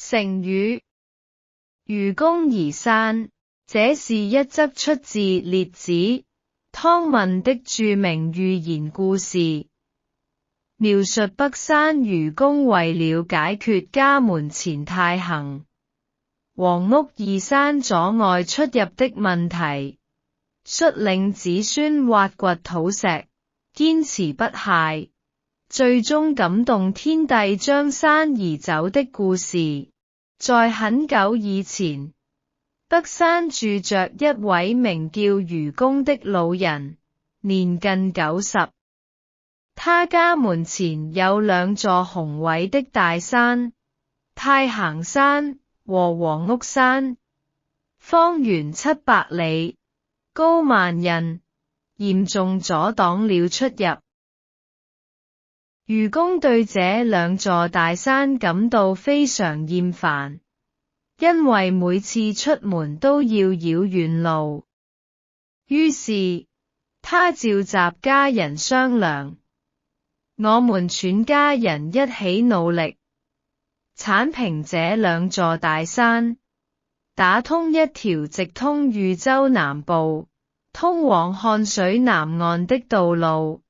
成語愚公移山，這是一則出自《列子·湯問》的著名寓言故事，描述北山愚公為了解決家門前太行、王屋二山阻礙出入的問題，率領子孫挖掘土石，堅持不懈，最終感動天帝將山移走的故事。在很久以前，北山住着一位名叫愚公的老人，年近90。他家門前有兩座宏偉的大山，太行山和王屋山，方圓700里，高萬仞，嚴重阻擋了出入。愚公對這兩座大山感到非常厭煩，因為每次出門都要繞遠路。於是，他召集家人商量，我們全家人一起努力，剷平這兩座大山，打通一條直通豫州南部，通往漢水南岸的道路，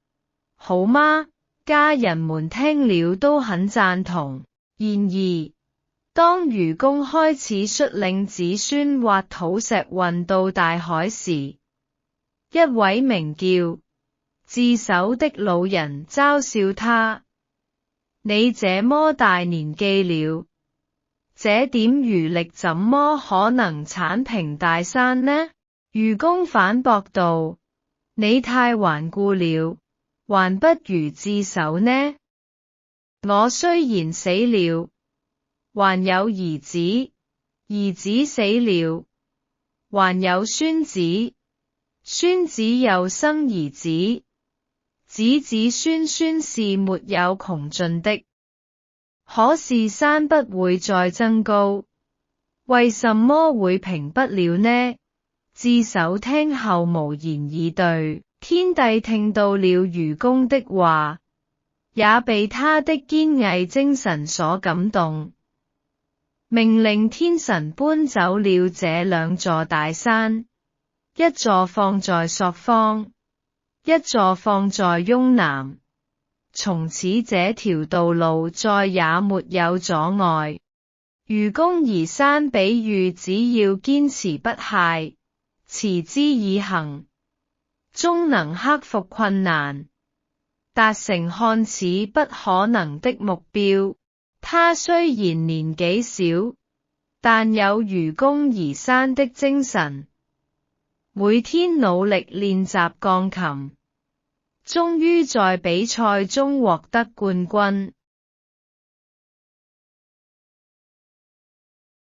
好嗎？家人們聽了都很贊同。然而，當愚公開始率領子孫挖土石運到大海時，一位名叫智叟的老人嘲笑他：你這麼大年紀了，這點餘力怎麼可能剷平大山呢？愚公反駁道：你太頑固了，還不如智叟呢。我雖然死了，還有兒子，兒子死了，還有孫子，孫子又生兒子，子子孫孫是沒有窮盡的。可是山不會再增高，為什麼會平不了呢？智叟聽後無言以對。天帝聽到了愚公的話，也被他的堅毅精神所感動，命令天神搬走了這兩座大山，一座放在朔方，一座放在雍南。從此這條道路再也沒有阻礙。愚公移山比喻只要堅持不懈，持之以恆，終能克服困難，達成看似不可能的目標。他雖然年紀小，但有愚公移山的精神，每天努力練習鋼琴，終於在比賽中獲得冠軍。